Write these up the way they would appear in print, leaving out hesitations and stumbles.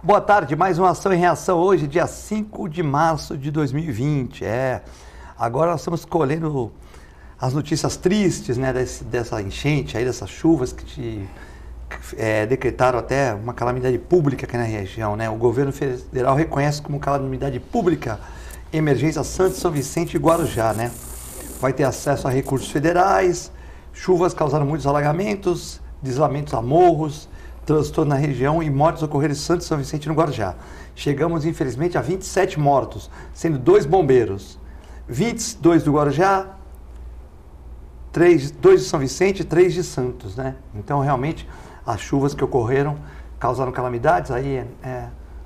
Boa tarde, mais uma ação em reação hoje, dia 5 de março de 2020. Agora nós estamos colhendo as notícias tristes, né, dessa enchente, aí, dessas chuvas que decretaram até uma calamidade pública aqui na região, né? O governo federal reconhece como calamidade pública emergência Santos, São Vicente e Guarujá, né? Vai ter acesso a recursos federais, chuvas causaram muitos alagamentos, deslamentos a morros, transtorno na região e mortes ocorreram em Santos, São Vicente e no Guarujá. Chegamos, infelizmente, a 27 mortos, sendo 2 bombeiros, 22 do Guarujá, 2 de São Vicente e 3 de Santos, né? Então, realmente, as chuvas que ocorreram causaram calamidades aí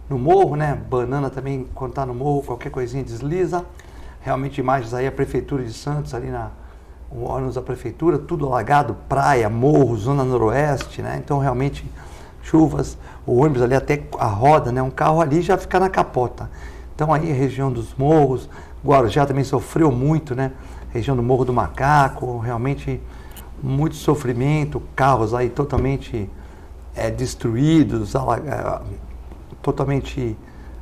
no morro, né? Banana também, quando está no morro, qualquer coisinha desliza. Realmente, imagens aí, a Prefeitura de Santos, ali o ônibus da Prefeitura, tudo alagado, praia, morro, zona noroeste, né? Então, realmente, chuvas, o ônibus ali até a roda, né? Um carro ali já fica na capota. Então, aí, a região dos morros, Guarujá também sofreu muito, né? Região do Morro do Macaco, realmente muito sofrimento, carros aí totalmente destruídos, totalmente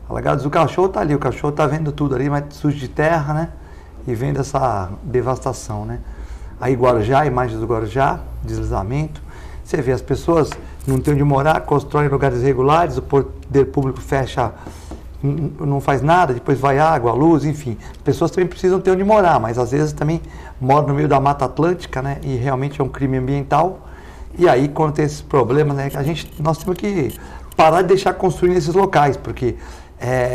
alagados. O cachorro está ali, o cachorro está vendo tudo ali, mas sujo de terra, né? E vendo essa devastação, né? Aí Guarujá, imagens do Guarujá, deslizamento. Você vê, as pessoas não têm onde morar, constroem lugares irregulares, o poder público fecha, não faz nada, depois vai água, luz, enfim. As pessoas também precisam ter onde morar, mas às vezes também moram no meio da Mata Atlântica, né? E realmente é um crime ambiental. E aí, quando tem esses problemas, né? Nós temos que parar de deixar construir nesses locais, porque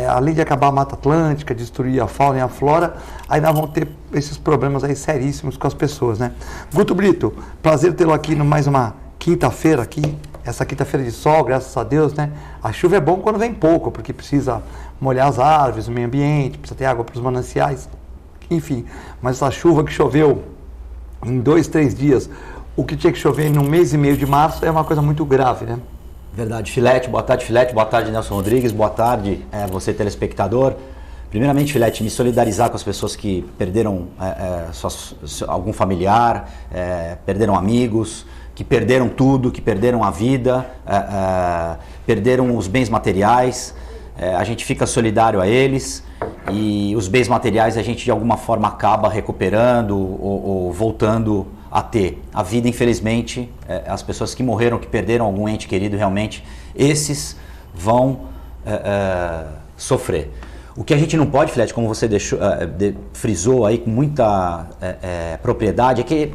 além de acabar a Mata Atlântica, destruir a fauna e a flora, aí nós vamos ter esses problemas aí seríssimos com as pessoas, né? Guto Brito, prazer tê-lo aqui no mais uma quinta-feira aqui. Essa quinta-feira de sol, graças a Deus, né? A chuva é bom quando vem pouco, porque precisa molhar as árvores, o meio ambiente, precisa ter água para os mananciais, enfim. Mas essa chuva que choveu em 2, 3 dias, o que tinha que chover em 1 mês e meio de março é uma coisa muito grave, né? Verdade, Filete. Boa tarde, Filete. Boa tarde, Nelson Rodrigues. Boa tarde, você telespectador. Primeiramente, Filete, me solidarizar com as pessoas que perderam algum familiar, perderam amigos, que perderam tudo, que perderam a vida, perderam os bens materiais. A gente fica solidário a eles e os bens materiais a gente de alguma forma acaba recuperando ou voltando a ter. A vida, infelizmente, as pessoas que morreram, que perderam algum ente querido, realmente, esses vão sofrer. O que a gente não pode, Filete, como você frisou aí com muita propriedade, é que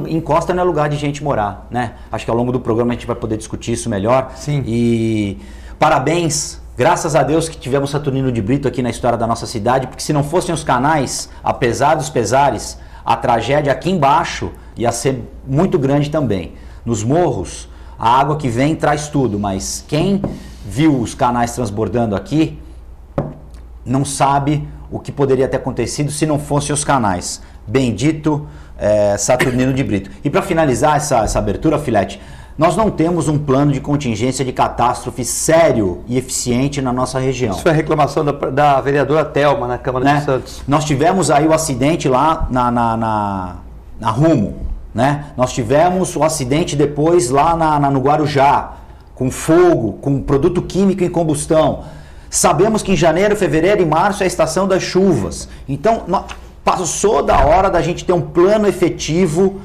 encosta não é lugar de gente morar, né? Acho que ao longo do programa a gente vai poder discutir isso melhor. Sim. E parabéns, graças a Deus que tivemos Saturnino de Brito aqui na história da nossa cidade, porque se não fossem os canais, apesar dos pesares, a tragédia aqui embaixo ia ser muito grande também. Nos morros, a água que vem traz tudo, mas quem viu os canais transbordando aqui não sabe o que poderia ter acontecido se não fossem os canais. Bendito Saturnino de Brito. E para finalizar essa abertura, Filete, nós não temos um plano de contingência de catástrofe sério e eficiente na nossa região. Isso foi a reclamação da vereadora Thelma na Câmara de Santos. Nós tivemos aí o acidente lá na Rumo, né? Nós tivemos o acidente depois lá no Guarujá, com fogo, com produto químico em combustão. Sabemos que em janeiro, fevereiro e março é a estação das chuvas. Então, passou da hora da gente ter um plano efetivo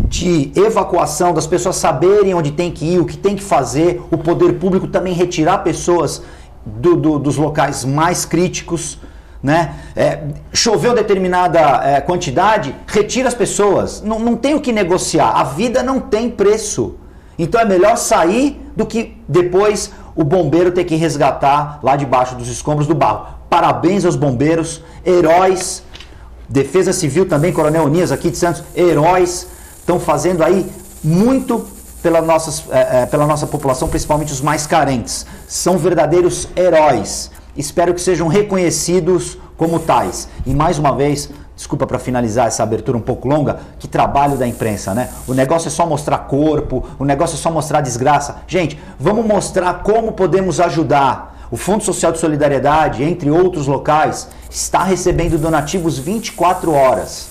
de evacuação, das pessoas saberem onde tem que ir, o que tem que fazer, o poder público também retirar pessoas dos locais mais críticos, né? Choveu determinada quantidade, retira as pessoas, não tem o que negociar, a vida não tem preço. Então é melhor sair do que depois o bombeiro ter que resgatar lá debaixo dos escombros do barro. Parabéns aos bombeiros, heróis. Defesa Civil também, Coronel Unias aqui de Santos, heróis, estão fazendo aí muito pela nossa população, principalmente os mais carentes. São verdadeiros heróis. Espero que sejam reconhecidos como tais. E mais uma vez, desculpa para finalizar essa abertura um pouco longa, que trabalho da imprensa, né? O negócio é só mostrar corpo, o negócio é só mostrar desgraça. Gente, vamos mostrar como podemos ajudar. O Fundo Social de Solidariedade, entre outros locais, está recebendo donativos 24 horas.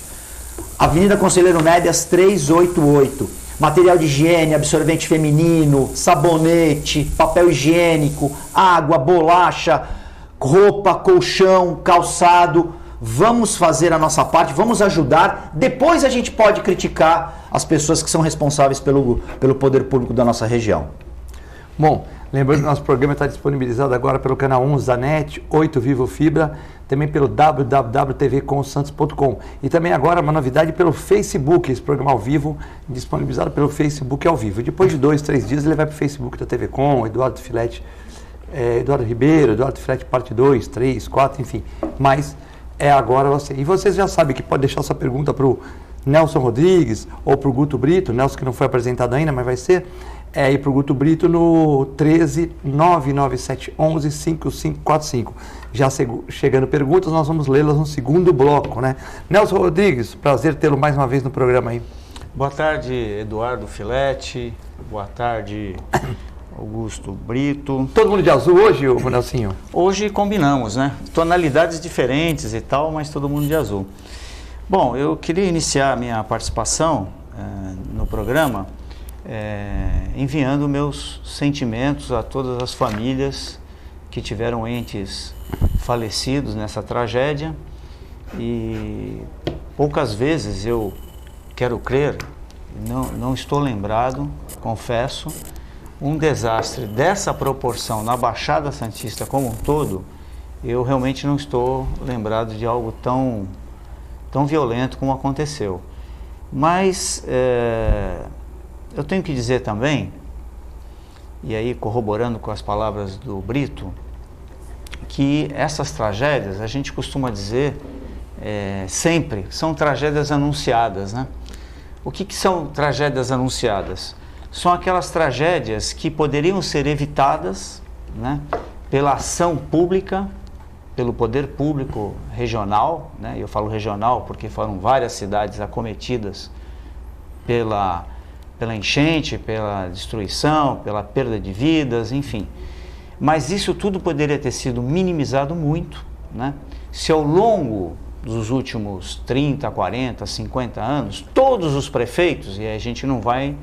Avenida Conselheiro Médias 388. material de higiene, absorvente feminino, sabonete, papel higiênico, água, bolacha, roupa, colchão, calçado. Vamos fazer a nossa parte, vamos ajudar. Depois a gente pode criticar as pessoas que são responsáveis pelo poder público da nossa região. Bom, lembrando que nosso programa está disponibilizado agora pelo canal 11 da NET, 8 Vivo Fibra, também pelo www.tvcomsantos.com. E também agora uma novidade pelo Facebook, esse programa ao vivo, disponibilizado pelo Facebook ao vivo. Depois de 2, 3 dias ele vai para o Facebook da TV Com, Eduardo Filete, Eduardo Ribeiro, Eduardo Filete parte 2, 3, 4, enfim. Mas é agora você. E vocês já sabem que pode deixar sua pergunta para o Nelson Rodrigues ou para o Guto Brito, Nelson que não foi apresentado ainda, mas vai ser, e para o Guto Brito no 13 997 11 5545. Já chegando perguntas, nós vamos lê-las no segundo bloco, né? Nelson Rodrigues, prazer tê-lo mais uma vez no programa aí. Boa tarde, Eduardo Filete. Boa tarde, Augusto Brito. Todo mundo de azul hoje, Nelsinho? Hoje combinamos, né? Tonalidades diferentes e tal, mas todo mundo de azul. Bom, eu queria iniciar a minha participação no programa enviando meus sentimentos a todas as famílias que tiveram entes falecidos nessa tragédia. E poucas vezes eu quero crer, não estou lembrado, confesso, um desastre dessa proporção na Baixada Santista como um todo, eu realmente não estou lembrado de algo tão violento como aconteceu. Mas eu tenho que dizer também, e aí corroborando com as palavras do Brito, que essas tragédias, a gente costuma dizer sempre, são tragédias anunciadas, né? O que são tragédias anunciadas? São aquelas tragédias que poderiam ser evitadas, né, pela ação pública, pelo poder público regional, né? Eu falo regional porque foram várias cidades acometidas pela enchente, pela destruição, pela perda de vidas, enfim. Mas isso tudo poderia ter sido minimizado muito, né, se ao longo dos últimos 30, 40, 50 anos, todos os prefeitos, e a gente não vai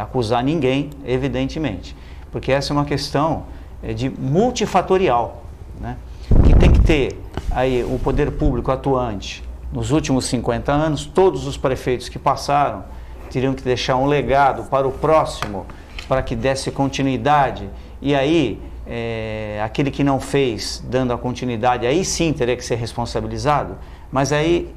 acusar ninguém, evidentemente, porque essa é uma questão de multifatorial, né, que tem que ter aí o poder público atuante nos últimos 50 anos, todos os prefeitos que passaram teriam que deixar um legado para o próximo, para que desse continuidade, e aí aquele que não fez, dando a continuidade, aí sim teria que ser responsabilizado, mas aí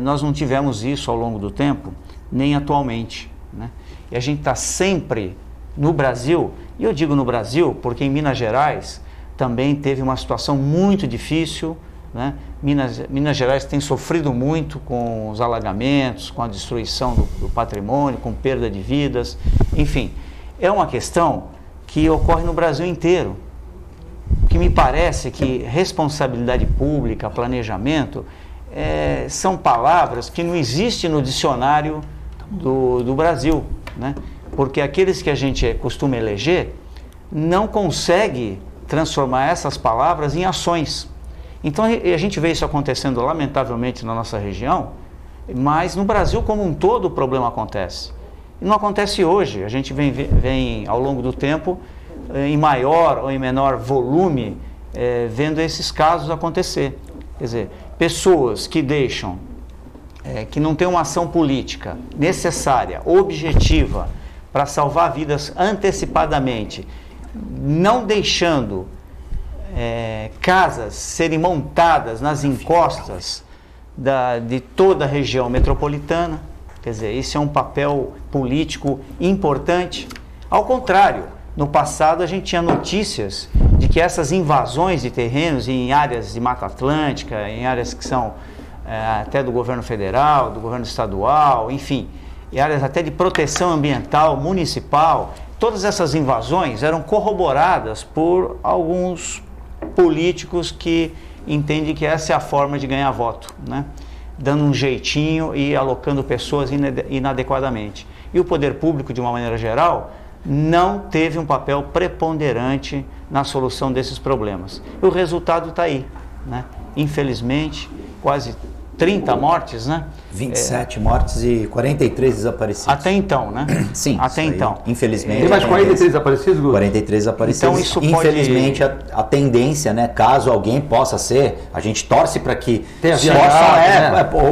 nós não tivemos isso ao longo do tempo, nem atualmente, né? E a gente está sempre no Brasil, e eu digo no Brasil porque em Minas Gerais também teve uma situação muito difícil, né? Minas Gerais tem sofrido muito com os alagamentos, com a destruição do patrimônio, com perda de vidas, enfim, é uma questão que ocorre no Brasil inteiro. O que me parece que responsabilidade pública, planejamento, são palavras que não existem no dicionário do Brasil, né? Porque aqueles que a gente costuma eleger não consegue transformar essas palavras em ações. Então a gente vê isso acontecendo lamentavelmente na nossa região, mas no Brasil como um todo o problema acontece. E não acontece hoje, a gente vem ao longo do tempo, em maior ou em menor volume, vendo esses casos acontecer. Quer dizer, pessoas que deixam, que não têm uma ação política necessária, objetiva, para salvar vidas antecipadamente, não deixando casas serem montadas nas encostas de toda a região metropolitana. Quer dizer, isso é um papel político importante. Ao contrário, no passado a gente tinha notícias de que essas invasões de terrenos em áreas de Mata Atlântica, em áreas que são até do governo federal, do governo estadual, enfim, em áreas até de proteção ambiental municipal, todas essas invasões eram corroboradas por alguns políticos que entendem que essa é a forma de ganhar voto, né? Dando um jeitinho e alocando pessoas inadequadamente. E o poder público, de uma maneira geral, não teve um papel preponderante na solução desses problemas. E o resultado está aí, né? Infelizmente, quase 30 mortes, né? 27 mortes e 43 desaparecidos. Até então, né? Sim. Até então. Infelizmente. Tem mais 43 desaparecidos, Guto? 43 desaparecidos. Então, isso pode... Infelizmente, a tendência, né? Caso alguém possa ser, a gente torce para que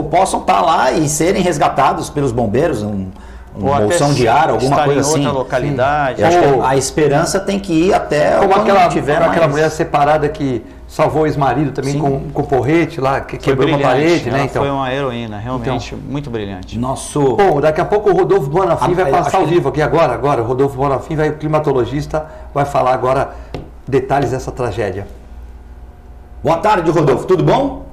possam estar lá e serem resgatados pelos bombeiros, ou bolsão de ar, alguma coisa assim. Em outra localidade. Eu acho que a esperança tem que ir até como tiver aquela mulher separada que salvou o ex-marido também com porrete lá, que quebrou uma parede, né? Então, foi uma heroína, realmente, muito brilhante. Bom, daqui a pouco o Rodolfo Bonafim vai passar ao vivo aqui agora. O Rodolfo Bonafim, o climatologista, vai falar agora detalhes dessa tragédia. Boa tarde, Rodolfo, tudo bom?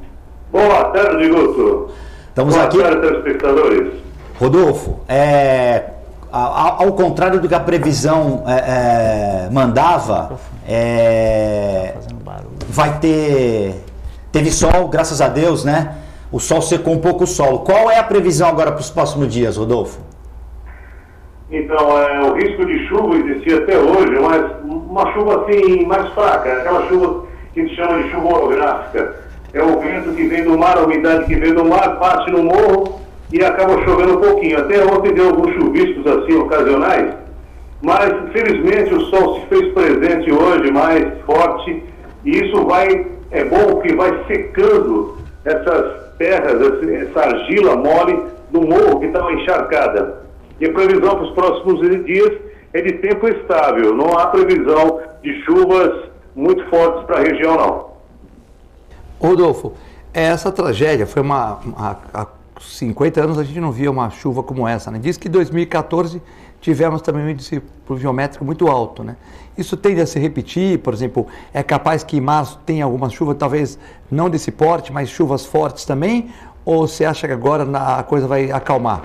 Boa tarde, Guto. Estamos aqui. Boa tarde, telespectadores. Rodolfo, ao contrário do que a previsão mandava, teve sol, graças a Deus, né? O sol secou um pouco o solo. Qual é a previsão agora para os próximos dias, Rodolfo? Então, o risco de chuva existia até hoje, mas uma chuva assim mais fraca, aquela chuva que a gente chama de chuva orográfica. É o vento que vem do mar, a umidade que vem do mar, bate no morro e acaba chovendo um pouquinho. Até ontem deu alguns chuviscos assim ocasionais, mas felizmente o sol se fez presente hoje mais forte e isso é bom que vai secando essas terras, essa argila mole do morro que estava encharcada. E a previsão para os próximos dias é de tempo estável, não há previsão de chuvas muito fortes para a região não. Rodolfo, essa tragédia foi há 50 anos a gente não via uma chuva como essa, né? Diz que em 2014 tivemos também um índice pluviométrico muito alto, né? Isso tende a se repetir, por exemplo, é capaz que em março tenha alguma chuva, talvez não desse porte, mas chuvas fortes também, ou você acha que agora a coisa vai acalmar?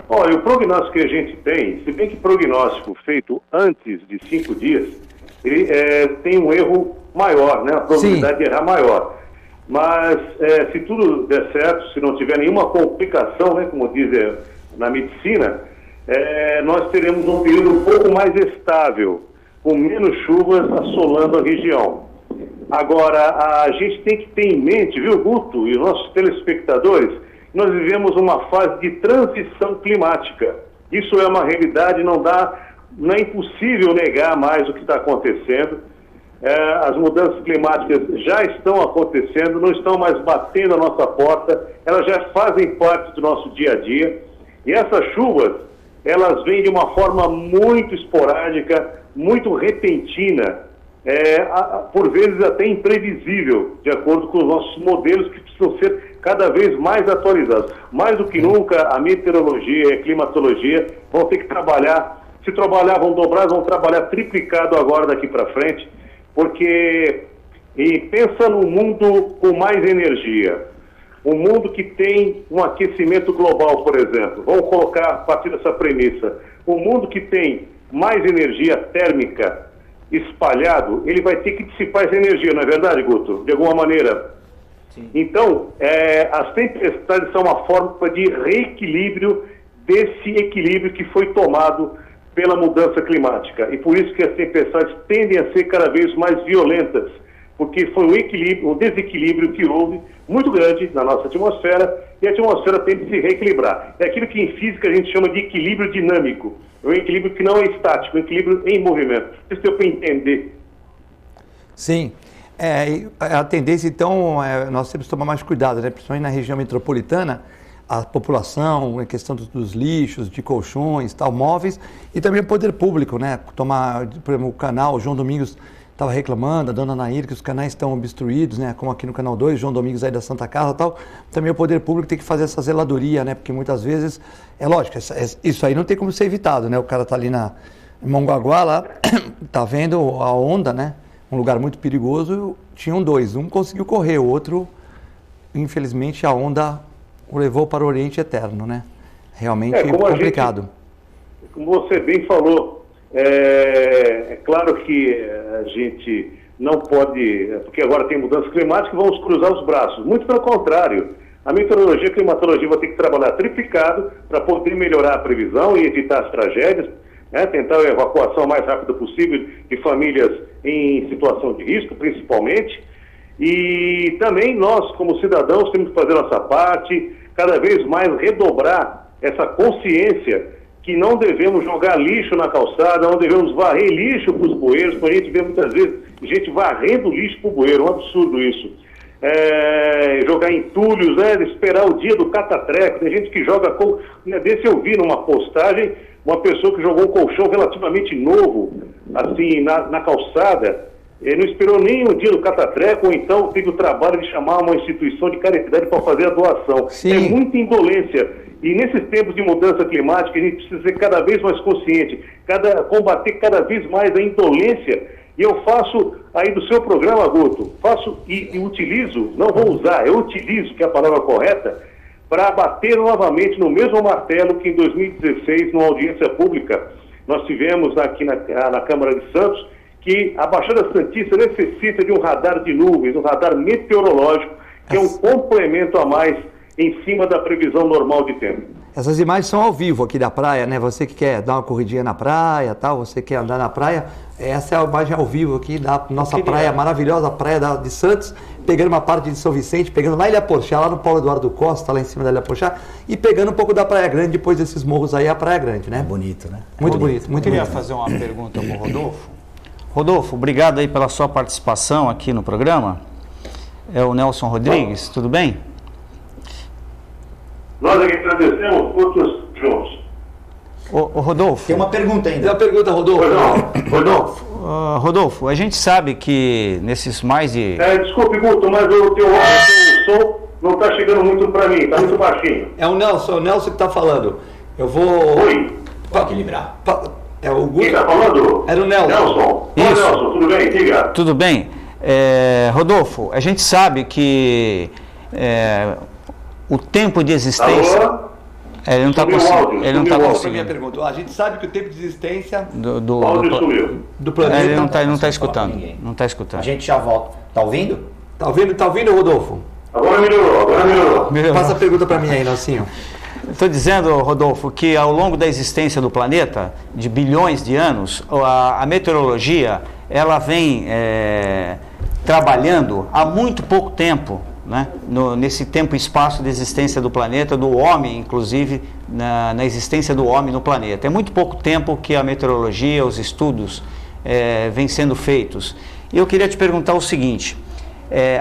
Olha, o prognóstico que a gente tem, se bem que prognóstico feito antes de 5 dias, ele tem um erro maior, né? A probabilidade de errar maior. Mas se tudo der certo, se não tiver nenhuma complicação, né, como dizem na medicina, nós teremos um período um pouco mais estável, com menos chuvas assolando a região. Agora, a gente tem que ter em mente, viu, Guto, e os nossos telespectadores, nós vivemos uma fase de transição climática. Isso é uma realidade, não é impossível negar mais o que está acontecendo. As mudanças climáticas já estão acontecendo, não estão mais batendo a nossa porta, elas já fazem parte do nosso dia a dia. E essas chuvas, elas vêm de uma forma muito esporádica, muito repentina, por vezes até imprevisível, de acordo com os nossos modelos que precisam ser cada vez mais atualizados. Mais do que nunca, a meteorologia e a climatologia vão ter que trabalhar, se trabalhar, vão dobrar, vão trabalhar triplicado agora daqui para frente, porque pensa num mundo com mais energia, um mundo que tem um aquecimento global, por exemplo. Vamos colocar a partir dessa premissa. Um mundo que tem mais energia térmica espalhado, ele vai ter que dissipar essa energia, não é verdade, Guto? De alguma maneira. Sim. Então, as tempestades são uma forma de reequilíbrio desse equilíbrio que foi tomado pela mudança climática. E por isso que as tempestades tendem a ser cada vez mais violentas, porque foi um desequilíbrio que houve muito grande na nossa atmosfera, e a atmosfera tem de se reequilibrar. É aquilo que em física a gente chama de equilíbrio dinâmico. É um equilíbrio que não é estático, é um equilíbrio em movimento. Isso deu para entender. Sim. A tendência, então, nós temos que tomar mais cuidado, né? Principalmente na região metropolitana, a população, a questão dos lixos, de colchões, tal, móveis, e também o poder público, né? Por exemplo, o canal, o João Domingos estava reclamando, a dona Nair, que os canais estão obstruídos, né? Como aqui no Canal 2, João Domingos aí da Santa Casa e tal. Também o poder público tem que fazer essa zeladoria, né? Porque muitas vezes, lógico, isso aí não tem como ser evitado, né? O cara tá ali em Mongaguá, lá, tá vendo a onda, né? Um lugar muito perigoso, tinham dois. Um conseguiu correr, o outro, infelizmente, a onda o levou para o Oriente Eterno, né? Realmente complicado. Como você bem falou, é claro que a gente não pode, porque agora tem mudança climática, vamos cruzar os braços. Muito pelo contrário, a meteorologia e a climatologia vão ter que trabalhar triplicado para poder melhorar a previsão e evitar as tragédias, né? Tentar a evacuação mais rápida possível de famílias em situação de risco, principalmente. E também nós, como cidadãos, temos que fazer nossa parte, cada vez mais redobrar essa consciência que não devemos jogar lixo na calçada, não devemos varrer lixo para os bueiros, porque a gente vê muitas vezes gente varrendo lixo para o bueiro, um absurdo isso. Jogar entulhos, esperar o dia do catatreco, tem gente que joga, desse eu vi numa postagem, uma pessoa que jogou um colchão relativamente novo, assim, na calçada, não esperou nem o dia do catatreco, ou então teve o trabalho de chamar uma instituição de caridade para fazer a doação. Sim. É muita indolência. E nesses tempos de mudança climática, a gente precisa ser cada vez mais consciente, combater cada vez mais a indolência. E eu faço aí do seu programa, Guto, e utilizo, não vou usar, eu utilizo, que é a palavra correta, para bater novamente no mesmo martelo que em 2016, numa audiência pública, nós tivemos aqui na Câmara de Santos, que a Baixada Santista necessita de um radar de nuvens, um radar meteorológico, que é um complemento a mais em cima da previsão normal de tempo. Essas imagens são ao vivo aqui da praia, né? Você que quer dar uma corridinha na praia, tal, você quer andar na praia, essa é a imagem ao vivo aqui da nossa praia maravilhosa, praia de Santos, pegando uma parte de São Vicente, pegando lá Ilha Porchá, lá no Paulo Eduardo Costa, lá em cima da Ilha Porchá, e pegando um pouco da Praia Grande, depois desses morros aí, a Praia Grande, né? Bonito, né? Muito bonito, muito Eu queria bonito. fazer uma pergunta para o Rodolfo. Rodolfo, obrigado aí pela sua participação aqui no programa. É o Nelson Rodrigues, tudo bem? Nós aqui agradecemos todos juntos. Ô Rodolfo. Tem uma pergunta ainda. Tem uma pergunta, Rodolfo. Rodolfo. Rodolfo, a gente sabe que nesses mais de... Desculpe, Guto, mas o teu som não está chegando muito para mim, está muito baixinho. É o Nelson que está falando. Eu vou... Oi, Pode equilibrar. É o Guto? quem está falando? Era o Nelson. Nelson. Ô, Isso. Nelson, tudo bem? Diga. Tudo bem? Rodolfo, a gente sabe que o tempo de existência... Alô? Ele não está Sumiu o áudio, ele não tá sumiu o áudio. Essa é a minha conseguindo. pergunta. A gente sabe que o tempo de existência O áudio sumiu. do planeta... Ele não está Não escutando. ninguém. Não está escutando. A gente já volta. Tá ouvindo? Tá ouvindo, Rodolfo? Agora melhorou. Passa a pergunta para mim aí, Nelsinho. Estou dizendo, Rodolfo, que ao longo da existência do planeta, de bilhões de anos, a meteorologia ela vem trabalhando há muito pouco tempo, né? Nesse tempo e espaço de existência do planeta, do homem, inclusive, na existência do homem no planeta. É muito pouco tempo que a meteorologia, os estudos vêm sendo feitos. E eu queria te perguntar o seguinte,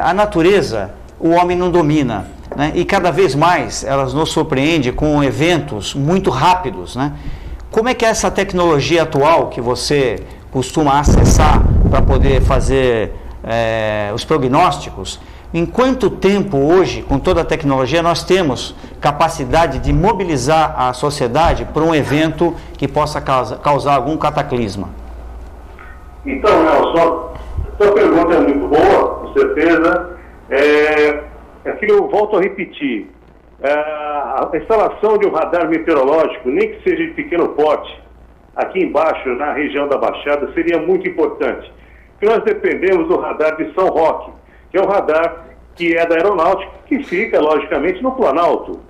a natureza, o homem não domina, né? E cada vez mais elas nos surpreendem com eventos muito rápidos, né? Como é que é essa tecnologia atual que você costuma acessar para poder fazer os prognósticos? Em quanto tempo hoje, com toda a tecnologia, nós temos capacidade de mobilizar a sociedade para um evento que possa causar algum cataclisma? Então, Nelson, sua pergunta é muito boa, com certeza. Aquilo eu volto a repetir. A instalação de um radar meteorológico, nem que seja de pequeno porte, aqui embaixo, na região da Baixada, seria muito importante. Porque nós dependemos do radar de São Roque, que é um radar que é da aeronáutica, que fica, logicamente, no Planalto.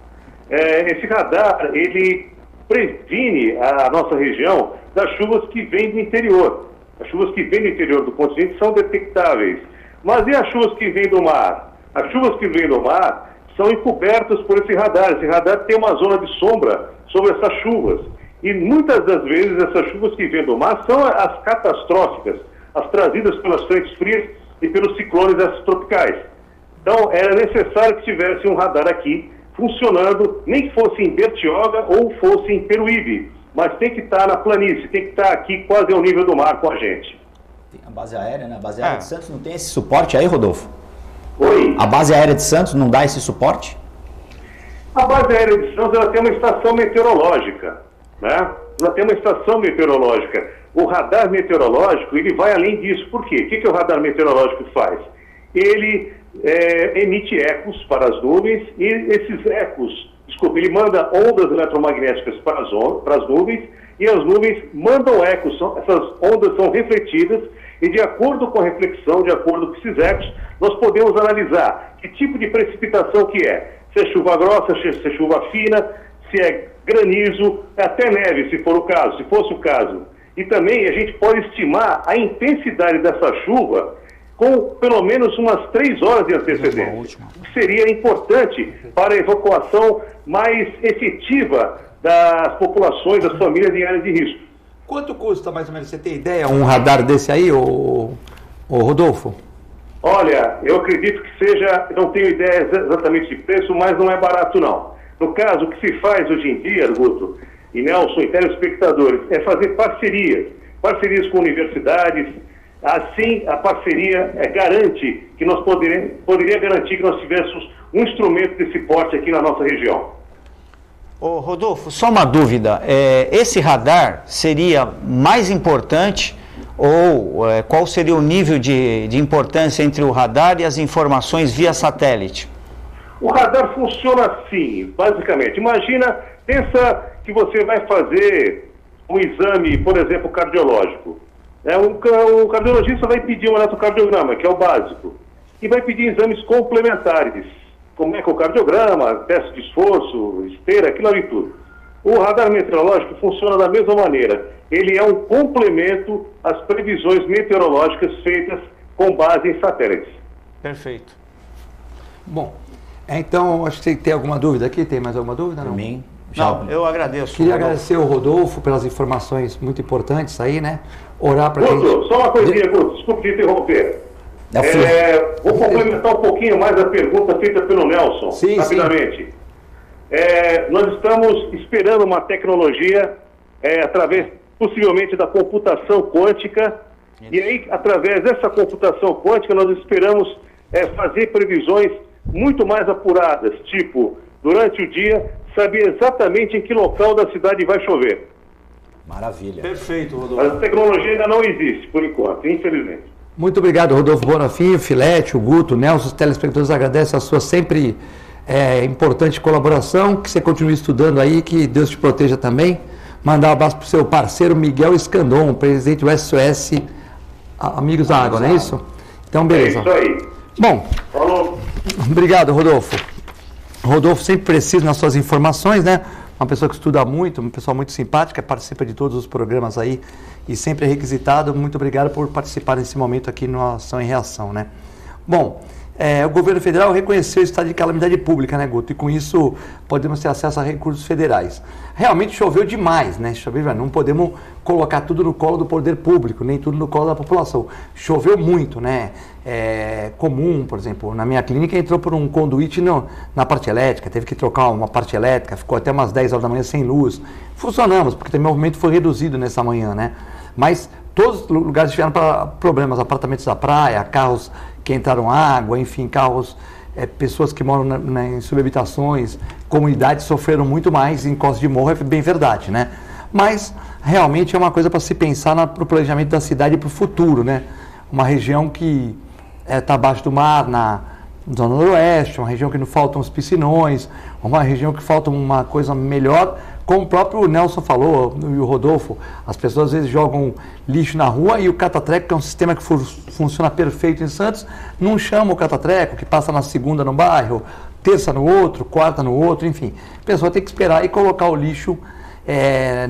Esse radar, ele previne a nossa região das chuvas que vêm do interior. As chuvas que vêm do interior do continente são detectáveis. Mas e as chuvas que vêm do mar? As chuvas que vêm do mar são encobertas por esse radar. Esse radar tem uma zona de sombra sobre essas chuvas. E muitas das vezes essas chuvas que vêm do mar são as catastróficas, as trazidas pelas frentes frias e pelos ciclones tropicais. Então, era necessário que tivesse um radar aqui funcionando, nem que fosse em Bertioga ou fosse em Peruíbe, mas tem que estar na planície, tem que estar aqui quase ao nível do mar com a gente. Tem a base aérea, né? A base aérea de Santos não tem esse suporte aí, Rodolfo? Oi? A base aérea de Santos não dá esse suporte? A base aérea de Santos ela tem uma estação meteorológica, né? Ela tem uma estação meteorológica. O radar meteorológico, ele vai além disso. Por quê? O que o radar meteorológico faz? Ele emite ecos para as nuvens e esses ecos, ele manda ondas eletromagnéticas para as nuvens e as nuvens mandam ecos. Essas ondas são refletidas e de acordo com a reflexão, de acordo com esses ecos, nós podemos analisar que tipo de precipitação que é. Se é chuva grossa, se é chuva fina, se é granizo, até neve, se for o caso, se fosse o caso. E também a gente pode estimar a intensidade dessa chuva com pelo menos umas 3 horas de antecedência. Que seria importante para a evacuação mais efetiva das populações, das famílias em áreas de risco. Quanto custa, mais ou menos, você tem ideia, um radar desse aí, ô Rodolfo? Olha, eu acredito que seja, não tenho ideia exatamente de preço, mas não é barato não. No caso, o que se faz hoje em dia, Guto e Nelson e telespectadores, é fazer parcerias com universidades. Assim, a parceria garante que nós poderia garantir que nós tivéssemos um instrumento desse porte aqui na nossa região. Ô Rodolfo, só uma dúvida, esse radar seria mais importante ou qual seria o nível de importância entre o radar e as informações via satélite? O radar funciona assim, basicamente. Pensa que você vai fazer um exame, por exemplo, cardiológico. O cardiologista vai pedir um eletrocardiograma, que é o básico, e vai pedir exames complementares, como ecocardiograma, teste de esforço, esteira, aquilo ali tudo. O radar meteorológico funciona da mesma maneira. Ele é um complemento às previsões meteorológicas feitas com base em satélites. Perfeito. Bom, então acho que você tem alguma dúvida aqui? Tem mais alguma dúvida? Não? Mim? Não, eu agradeço. Queria agradecer ao Rodolfo pelas informações muito importantes aí, né? Orar para quem... Só uma coisinha, Guto, desculpe te interromper. Vou complementar um pouquinho mais a pergunta feita pelo Nelson, rapidamente. Nós estamos esperando uma tecnologia através, possivelmente, da computação quântica, e aí, através dessa computação quântica, nós esperamos fazer previsões muito mais apuradas, tipo, durante o dia, saber exatamente em que local da cidade vai chover. Maravilha. Perfeito, Rodolfo. Mas a tecnologia ainda não existe, por enquanto, infelizmente. Muito obrigado, Rodolfo Bonafim, o Filete, o Guto, o Nelson, os telespectadores agradecem a sua sempre importante colaboração, que você continue estudando aí, que Deus te proteja também. Mandar um abraço para o seu parceiro Miguel Escandon, presidente do SOS Amigos da Água, não é isso? Então, beleza. É isso aí. Bom, falou. Obrigado, Rodolfo. Rodolfo sempre preciso nas suas informações, né? Uma pessoa que estuda muito, uma pessoa muito simpática, participa de todos os programas aí e sempre é requisitado. Muito obrigado por participar nesse momento aqui no Ação e Reação, né? Bom, o governo federal reconheceu o estado de calamidade pública, né, Guto? E com isso podemos ter acesso a recursos federais. Realmente choveu demais, né? Não podemos colocar tudo no colo do poder público, nem tudo no colo da população. Choveu muito, né? Comum, por exemplo, na minha clínica entrou por um conduíte na parte elétrica, teve que trocar uma parte elétrica, ficou até umas 10 horas da manhã sem luz. Funcionamos, porque também o movimento foi reduzido nessa manhã, né? Mas todos os lugares tiveram problemas, apartamentos da praia, carros que entraram água, enfim, carros, pessoas que moram em subhabitações, comunidades sofreram muito mais em Costa de Morro, é bem verdade, né? Mas realmente é uma coisa para se pensar no planejamento da cidade para o futuro, né? Uma região que está abaixo do mar, na zona noroeste, uma região que não faltam os piscinões, uma região que falta uma coisa melhor, como o próprio Nelson falou, e o Rodolfo, as pessoas às vezes jogam lixo na rua e o catatreco, que é um sistema que funciona perfeito em Santos, não chama o catatreco, que passa na segunda no bairro, terça no outro, quarta no outro, enfim. A pessoa tem que esperar e colocar o lixo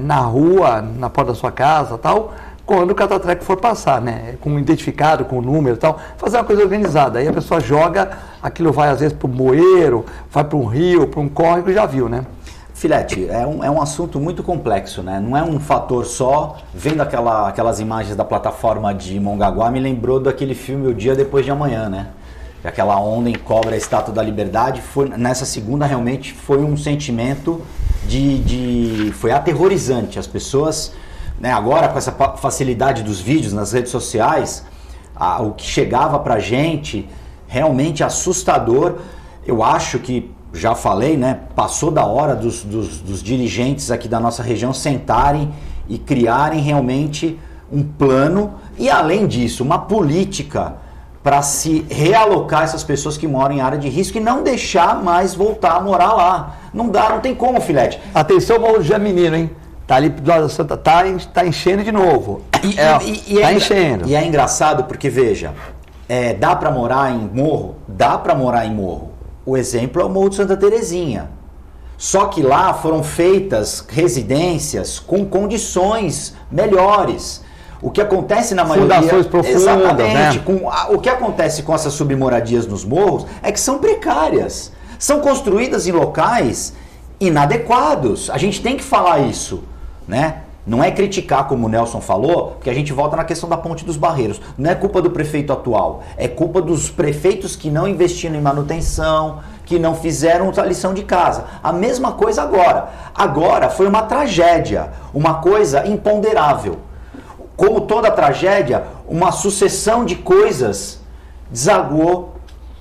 na rua, na porta da sua casa, tal, quando o catatreco for passar, né? Com identificado, com o número e tal, fazer uma coisa organizada. Aí a pessoa joga, aquilo vai às vezes para o bueiro, vai para um rio, para um córrego, já viu, né? Filete, é um assunto muito complexo, né? Não é um fator só. Vendo aquelas imagens da plataforma de Mongaguá, me lembrou daquele filme O Dia Depois de Amanhã, né? Aquela onda encobre a Estátua da Liberdade. Nessa segunda, realmente, foi um sentimento foi aterrorizante. As pessoas, né, agora com essa facilidade dos vídeos nas redes sociais, o que chegava pra gente, realmente assustador. Eu acho que, já falei, né, passou da hora dos dirigentes aqui da nossa região sentarem e criarem realmente um plano e, além disso, uma política para se realocar essas pessoas que moram em área de risco e não deixar mais voltar a morar lá. Não dá, não tem como, Filete. Atenção, Morro de Menino, hein? Tá ali do lado da Santa, tá enchendo de novo. Tá enchendo. E é engraçado porque, veja, dá para morar em morro? Dá para morar em morro. O exemplo é o Morro de Santa Terezinha. Só que lá foram feitas residências com condições melhores. O que acontece na maioria... Fundações profundas, exatamente, né? O que acontece com essas submoradias nos morros é que são precárias. São construídas em locais inadequados. A gente tem que falar isso, né? Não é criticar, como o Nelson falou, porque a gente volta na questão da Ponte dos Barreiros. Não é culpa do prefeito atual, é culpa dos prefeitos que não investiram em manutenção, que não fizeram a lição de casa. A mesma coisa agora. Agora foi uma tragédia, uma coisa imponderável. Como toda tragédia, uma sucessão de coisas desaguou,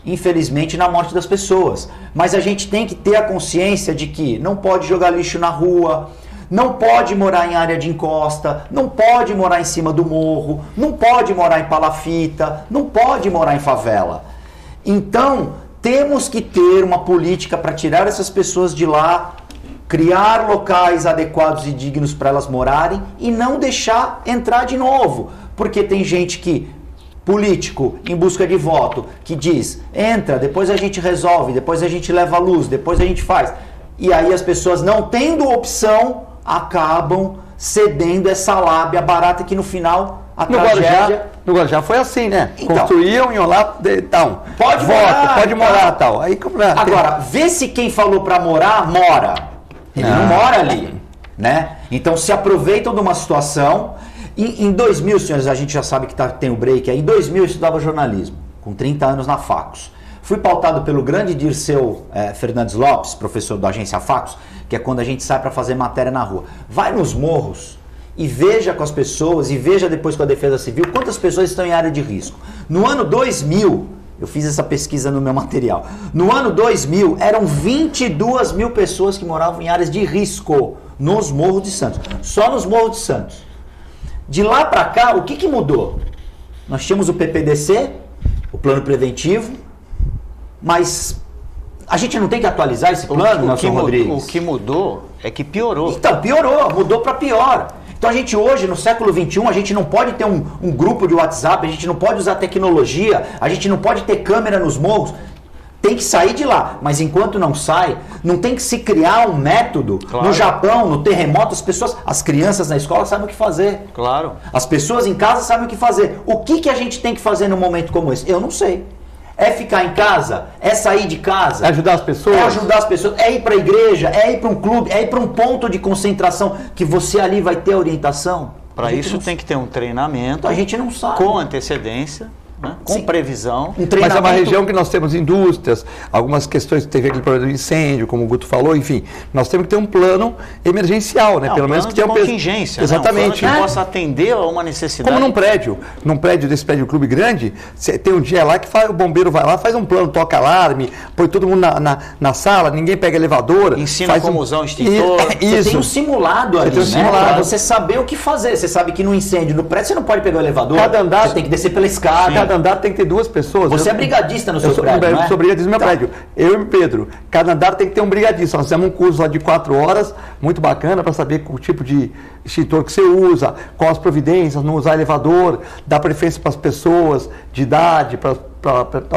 infelizmente, na morte das pessoas. Mas a gente tem que ter a consciência de que não pode jogar lixo na rua, não pode morar em área de encosta, não pode morar em cima do morro, não pode morar em palafita, não pode morar em favela. Então, temos que ter uma política para tirar essas pessoas de lá, criar locais adequados e dignos para elas morarem e não deixar entrar de novo. Porque tem gente que, político, em busca de voto, que diz, entra, depois a gente resolve, depois a gente leva a luz, depois a gente faz. E aí as pessoas, não tendo opção, acabam cedendo essa lábia barata que no final a tragédia... No Guarujá foi assim, né? Então, construíam, iam lá, tal. Pode morar, pode morar, tal. Aí, agora, vê se quem falou para morar, mora. Ele não mora ali, né? Então se aproveitam de uma situação. Em 2000, senhores, a gente já sabe que tem o break aí. Em 2000 eu estudava jornalismo, com 30 anos na Facos. Fui pautado pelo grande Dirceu Fernandes Lopes, professor da agência Facos, que é quando a gente sai para fazer matéria na rua. Vai nos morros e veja com as pessoas, e veja depois com a Defesa Civil, quantas pessoas estão em área de risco. No ano 2000, eu fiz essa pesquisa no meu material, no ano 2000 eram 22 mil pessoas que moravam em áreas de risco nos Morros de Santos, só nos Morros de Santos. De lá para cá, o que mudou? Nós tínhamos o PPDC, o Plano Preventivo, mas a gente não tem que atualizar esse plano, Nelson Rodrigues? O que mudou é que piorou. Então, piorou, mudou para pior. Então a gente hoje, no século XXI, a gente não pode ter um grupo de WhatsApp, a gente não pode usar tecnologia, a gente não pode ter câmera nos morros. Tem que sair de lá, mas enquanto não sai, não tem que se criar um método. Claro. No Japão, no terremoto, as crianças na escola sabem o que fazer. Claro. As pessoas em casa sabem o que fazer. O que a gente tem que fazer num momento como esse? Eu não sei. É ficar em casa? É sair de casa? É ajudar as pessoas? É ajudar as pessoas. É ir para a igreja? É ir para um clube? É ir para um ponto de concentração que você ali vai ter orientação? Para isso tem que ter um treinamento. Então, a gente não sabe. Com antecedência. Né? Com Sim. Previsão. Mas é uma região que nós temos indústrias, algumas questões, teve aquele problema do incêndio, como o Guto falou, enfim, nós temos que ter um plano emergencial, né? Pelo menos que tenha contingência, exatamente, né? Um plano que possa atender a uma necessidade. Como num prédio desse prédio clube grande, tem um dia lá que o bombeiro vai lá, faz um plano, toca alarme, põe todo mundo na sala, ninguém pega elevador, ensina como usar o extintor. Você tem um simulado ali, né? Para você saber o que fazer. Você sabe que no incêndio, no prédio, você não pode pegar o elevador. Cada andar, você tem que descer pela escada. Cada andar tem que ter 2 pessoas. Você é brigadista no seu prédio, não é? Eu sou brigadista no meu prédio. Eu e o Pedro. Cada andar tem que ter um brigadista. Nós fizemos um curso lá de 4 horas, muito bacana, para saber o tipo de extintor que você usa, quais as providências, não usar elevador, dar preferência para as pessoas de idade,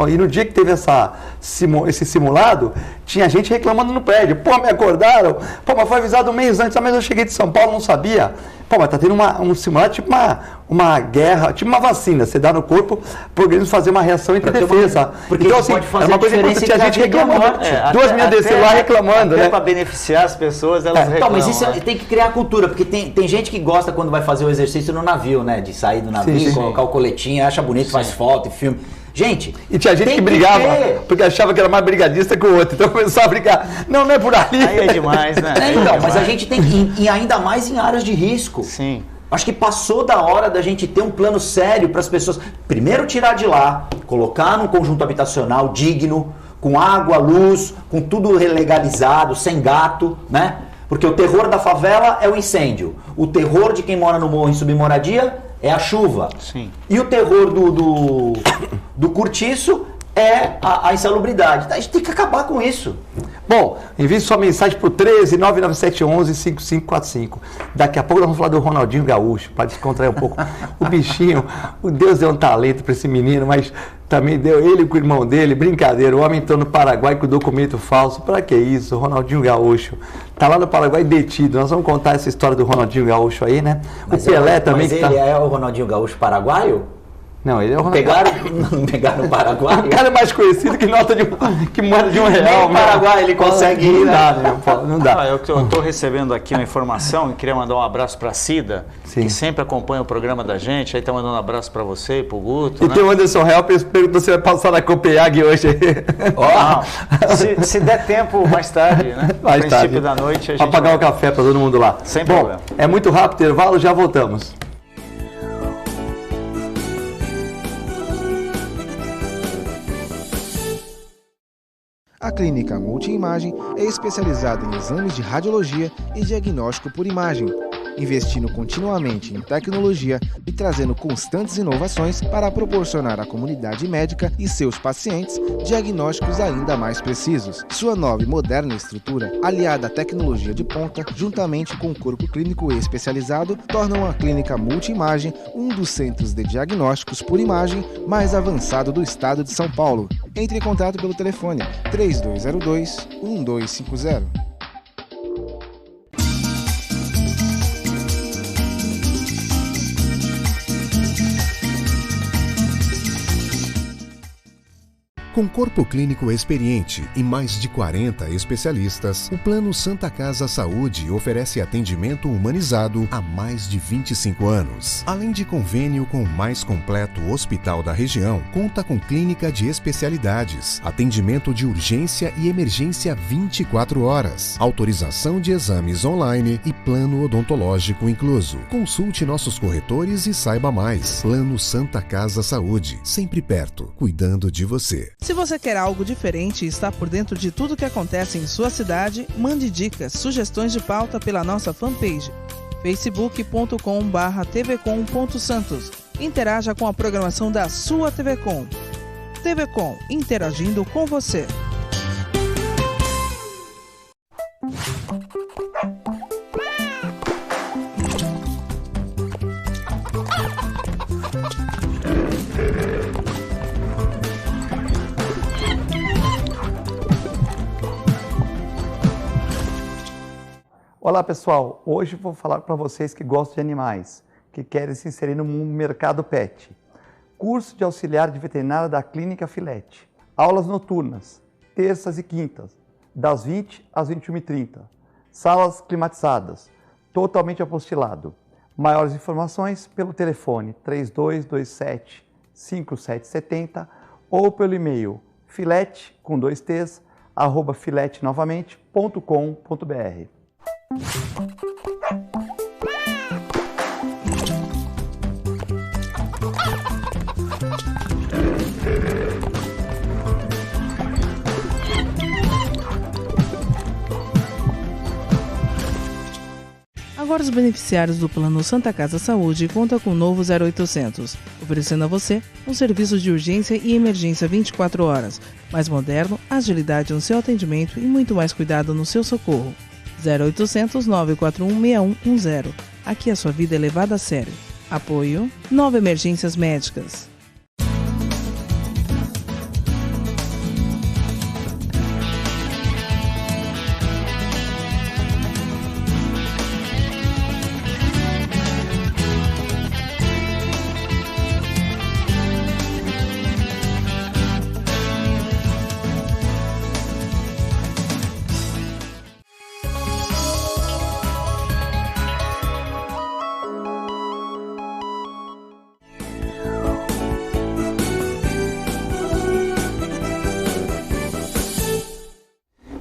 e no dia que teve esse simulado, tinha gente reclamando no prédio. Pô, me acordaram. Pô, mas foi avisado um mês antes. Mas eu cheguei de São Paulo, não sabia. Pô, mas tá tendo um simulado, tipo uma guerra, tipo uma vacina. Você dá no corpo para o organismo fazer uma reação entre defesa. Porque então, assim, era uma coisa importante. Tinha gente reclamando. 2 meninas desceram lá reclamando, né? Para beneficiar as pessoas, elas reclamam. Então, mas isso tem que criar cultura, porque tem gente que gosta quando vai fazer o exercício no navio, né? De sair do navio, colocar o coletinho, acha bonito, faz foto e filme. Gente, e tinha gente que brigava porque achava que era mais brigadista que o outro, então começou a brigar. Não é por ali. Aí é demais, né? Então, mas a gente tem que, e ainda mais em áreas de risco. Sim. Acho que passou da hora da gente ter um plano sério para as pessoas. Primeiro tirar de lá, colocar num conjunto habitacional digno, com água, luz, com tudo legalizado, sem gato, né? Porque o terror da favela é o incêndio. O terror de quem mora no morro em submoradia é a chuva. Sim. E o terror do cortiço é a insalubridade. A gente tem que acabar com isso. Bom, envie sua mensagem para o 13-99711-5545. Daqui a pouco nós vamos falar do Ronaldinho Gaúcho, para descontrair um pouco. O bichinho, o Deus deu um talento para esse menino, mas também deu ele com o irmão dele, brincadeira. O homem entrou no Paraguai com documento falso. Para que isso? O Ronaldinho Gaúcho está lá no Paraguai detido. Nós vamos contar essa história do Ronaldinho Gaúcho aí, né? Mas o Pelé também. Mas ele é o Ronaldinho Gaúcho paraguaio? Não, ele é o Ronaldinho. Pegaram o Paraguai? O cara é mais conhecido que nota de que moeda de R$1. Nem o Paraguai ele consegue ir, né? Não dá. Eu estou recebendo aqui uma informação e queria mandar um abraço para a Cida, que sempre acompanha o programa da gente. Aí está mandando um abraço para você e para o Guto. E tem o Anderson Helpers perguntou se vai passar na Copenhague hoje. Não, se der tempo mais tarde, né? Mais princípio tarde. da noite. Para pagar o café para todo mundo lá. Sem Bom, problema. é muito rápido, intervalo, já voltamos. A Clínica Multiimagem é especializada em exames de radiologia e diagnóstico por imagem, investindo continuamente em tecnologia e trazendo constantes inovações para proporcionar à comunidade médica e seus pacientes diagnósticos ainda mais precisos. Sua nova e moderna estrutura, aliada à tecnologia de ponta, juntamente com o corpo clínico especializado, tornam a Clínica Multiimagem um dos centros de diagnósticos por imagem mais avançado do estado de São Paulo. Entre em contato pelo telefone 3202-1250. Com corpo clínico experiente e mais de 40 especialistas, o Plano Santa Casa Saúde oferece atendimento humanizado há mais de 25 anos. Além de convênio com o mais completo hospital da região, conta com clínica de especialidades, atendimento de urgência e emergência 24 horas, autorização de exames online e plano odontológico incluso. Consulte nossos corretores e saiba mais. Plano Santa Casa Saúde, sempre perto, cuidando de você. Se você quer algo diferente e está por dentro de tudo que acontece em sua cidade, mande dicas, sugestões de pauta pela nossa fanpage facebook.com/tvcom.santos. Interaja com a programação da sua TV Com. TV Com, interagindo com você. Olá pessoal, hoje vou falar para vocês que gostam de animais, que querem se inserir no mercado pet. Curso de auxiliar de veterinária da Clínica Filete. Aulas noturnas, terças e quintas, das 20 às 21h30. Salas climatizadas, totalmente apostilado. Maiores informações pelo telefone 3227-5770 ou pelo e-mail filete, com 2 T's, @filetenovamente.com.br. Agora os beneficiários do Plano Santa Casa Saúde contam com o novo 0800, oferecendo a você um serviço de urgência e emergência 24 horas, mais moderno, agilidade no seu atendimento e muito mais cuidado no seu socorro. 0800 941 6110. Aqui a sua vida é levada a sério. Apoio 9 Emergências Médicas.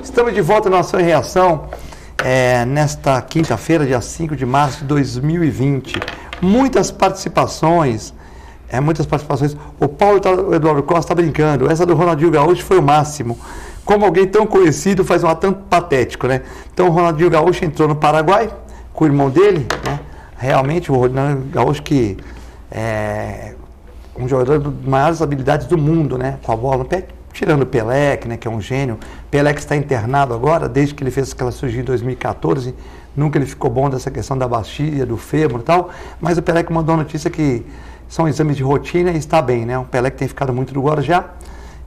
Estamos de volta na Ação e Reação nesta quinta-feira, dia 5 de março de 2020. Muitas participações. O Paulo Eduardo Costa está brincando. Essa do Ronaldinho Gaúcho foi o máximo. Como alguém tão conhecido faz um tanto patético, né? Então o Ronaldinho Gaúcho entrou no Paraguai com o irmão dele, né? Realmente o Ronaldinho Gaúcho que é um jogador das maiores habilidades do mundo, né? Com a bola no pé. tirando o Pelé, né, que é um gênio. Pelé que está internado agora, desde que ele fez aquela cirurgia em 2014, nunca ele ficou bom dessa questão da bacia, do fêmur e tal, mas o Pelé que mandou a notícia que são exames de rotina e está bem, né? Um Pelé que tem ficado muito no Guarujá.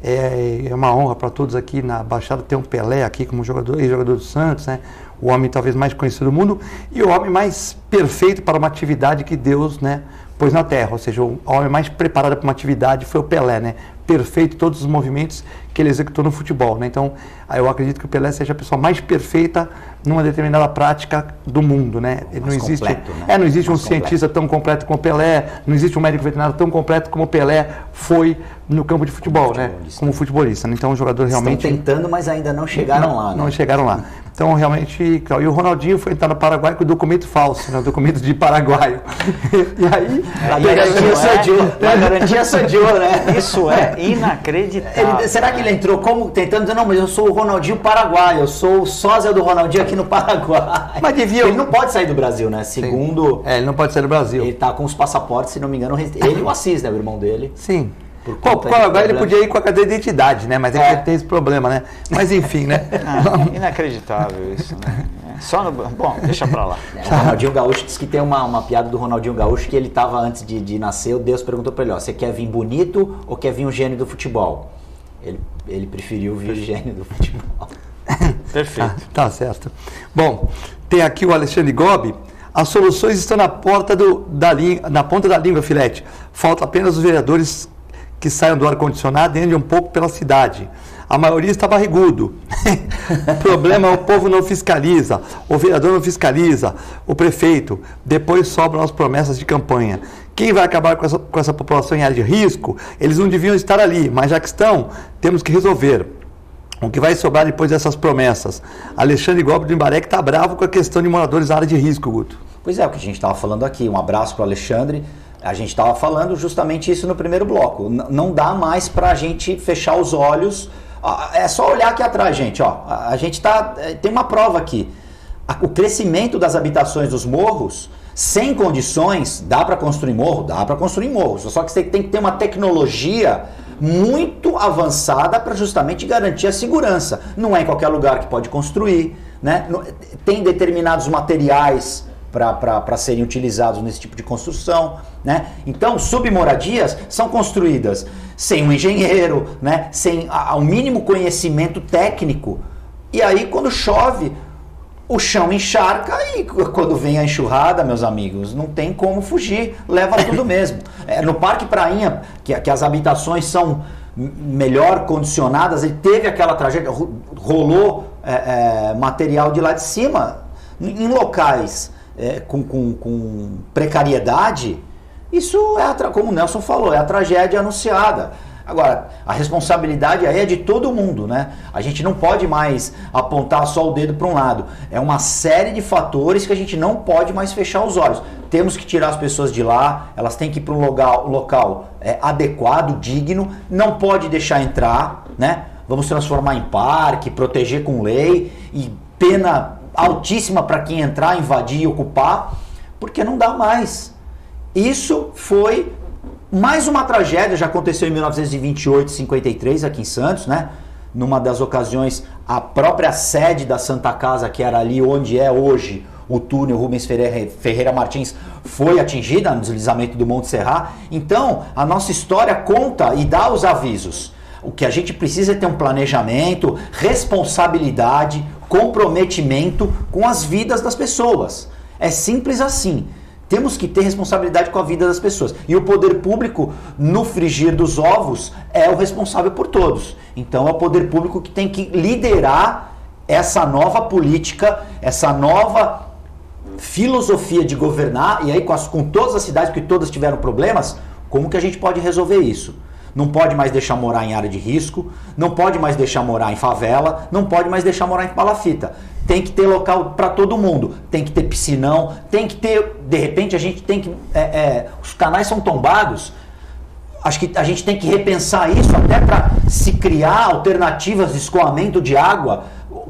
É uma honra para todos aqui na Baixada ter um Pelé aqui como ex-jogador do Santos, né? O homem talvez mais conhecido do mundo e o homem mais perfeito para uma atividade que Deus, né, pôs na Terra. Ou seja, o homem mais preparado para uma atividade foi o Pelé, né? Perfeito em todos os movimentos que ele executou no futebol, né? Então, eu acredito que o Pelé seja a pessoa mais perfeita numa determinada prática do mundo, né? Não existe, né? Não existe um cientista tão completo como o Pelé, não existe um médico veterinário tão completo como o Pelé foi no campo de futebol, né? Como futebolista. Então, o jogador realmente... Estão tentando, mas ainda não chegaram lá, né? Não chegaram lá. Então, realmente, e o Ronaldinho foi entrar no Paraguai com o documento falso, né? O documento de paraguaio. E aí... A garantia sodiou, né? Isso é inacreditável. Será que ele entrou como tentando dizer, não, mas eu sou o Ronaldinho Paraguai, eu sou o sósia do Ronaldinho aqui no Paraguai. Mas devia... Ele não pode sair do Brasil, né? Segundo... ele não pode sair do Brasil. Ele tá com os passaportes, se não me engano, ele e o Assis, né? O irmão dele. Sim. O Paraguai ele podia ir com a cadeia de identidade, né? Mas ele tem esse problema, né? Mas enfim, né? Inacreditável isso, né? Bom, deixa pra lá. O Ronaldinho Gaúcho diz que tem uma piada do Ronaldinho Gaúcho que ele tava antes de nascer, Deus perguntou pra ele, ó, você quer vir bonito ou quer vir um gênio do futebol? Ele preferiu vir gênio do futebol. Perfeito. Tá certo. Bom, tem aqui o Alexandre Gobi. As soluções estão na ponta da língua, Filete. Falta apenas os vereadores que saiam do ar-condicionado e andem um pouco pela cidade. A maioria está barrigudo. O problema é o povo não fiscaliza, o vereador não fiscaliza, o prefeito. Depois sobram as promessas de campanha. Quem vai acabar com essa população em área de risco? Eles não deviam estar ali, mas já que estão, temos que resolver. O que vai sobrar depois dessas promessas? Alexandre Gobi do Imbaré que está bravo com a questão de moradores na área de risco, Guto. Pois é, o que a gente estava falando aqui. Um abraço para o Alexandre. A gente estava falando justamente isso no primeiro bloco. Não dá mais para a gente fechar os olhos. É só olhar aqui atrás, gente. Ó. A gente tem uma prova aqui. O crescimento das habitações dos morros, sem condições, dá para construir morro? Dá para construir morro. Só que você tem que ter uma tecnologia muito avançada para justamente garantir a segurança. Não é em qualquer lugar que pode construir, né? Tem determinados materiais para serem utilizados nesse tipo de construção, né? Então, submoradias são construídas sem um engenheiro, né? Sem o mínimo conhecimento técnico. E aí, quando chove, o chão encharca e quando vem a enxurrada, meus amigos, não tem como fugir, leva tudo mesmo. No Parque Prainha, que as habitações são melhor condicionadas, ele teve aquela tragédia, rolou material de lá de cima, em locais com precariedade. Isso como o Nelson falou, é a tragédia anunciada. Agora, a responsabilidade aí é de todo mundo, né? A gente não pode mais apontar só o dedo para um lado. É uma série de fatores que a gente não pode mais fechar os olhos. Temos que tirar as pessoas de lá, elas têm que ir para um local adequado, digno, não pode deixar entrar, né? Vamos transformar em parque, proteger com lei e pena altíssima para quem entrar, invadir e ocupar, porque não dá mais. Isso foi mais uma tragédia, já aconteceu em 1928, 53 aqui em Santos, né? Numa das ocasiões, a própria sede da Santa Casa, que era ali onde é hoje o túnel Rubens Ferreira Martins, foi atingida no deslizamento do Monte Serra. Então, a nossa história conta e dá os avisos. O que a gente precisa é ter um planejamento, responsabilidade, comprometimento com as vidas das pessoas. É simples assim. Temos que ter responsabilidade com a vida das pessoas. E o poder público, no frigir dos ovos, é o responsável por todos. Então é o poder público que tem que liderar essa nova política, essa nova filosofia de governar, e aí com todas as cidades, porque todas tiveram problemas, como que a gente pode resolver isso? Não pode mais deixar morar em área de risco, não pode mais deixar morar em favela, não pode mais deixar morar em palafita. Tem que ter local para todo mundo, tem que ter piscinão, tem que ter, de repente a gente tem que, os canais são tombados, acho que a gente tem que repensar isso até para se criar alternativas de escoamento de água,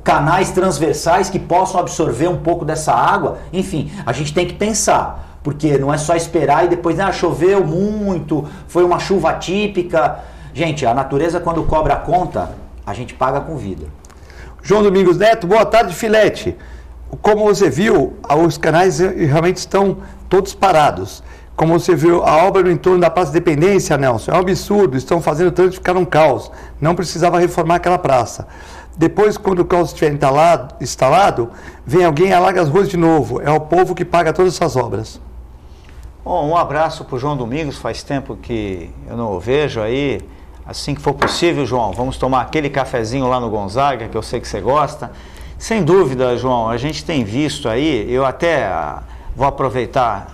canais transversais que possam absorver um pouco dessa água, enfim, a gente tem que pensar. Porque não é só esperar e depois choveu muito, foi uma chuva atípica. Gente, a natureza quando cobra a conta, a gente paga com vida. João Domingos Neto, boa tarde, Filete. Como você viu, os canais realmente estão todos parados. Como você viu, a obra no entorno da Praça Independência, Nelson, é um absurdo. Estão fazendo o trânsito ficar um caos. Não precisava reformar aquela praça. Depois, quando o caos estiver instalado, vem alguém e alaga as ruas de novo. É o povo que paga todas essas obras. Bom, um abraço para o João Domingos. Faz tempo que eu não o vejo aí. Assim que for possível, João, vamos tomar aquele cafezinho lá no Gonzaga, que eu sei que você gosta. Sem dúvida, João, a gente tem visto aí, eu até vou aproveitar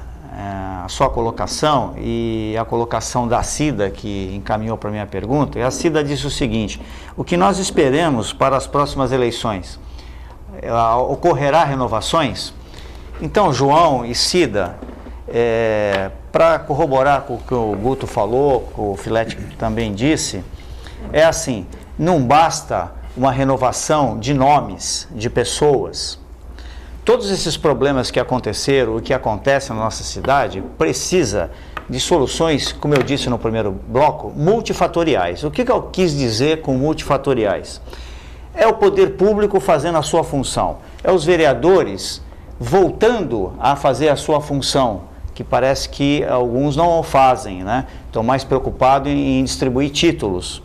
a sua colocação e a colocação da Cida, que encaminhou para a minha pergunta. E a Cida disse o seguinte: o que nós esperamos para as próximas eleições? Ocorrerá renovações? Então, João e Cida, para corroborar com o que o Guto falou, o Filete também disse, é assim, não basta uma renovação de nomes, de pessoas. Todos esses problemas que aconteceram, o que acontece na nossa cidade, precisa de soluções, como eu disse no primeiro bloco, multifatoriais. O que eu quis dizer com multifatoriais? É o poder público fazendo a sua função, é os vereadores voltando a fazer a sua função, que parece que alguns não o fazem, né? Estão mais preocupados em distribuir títulos.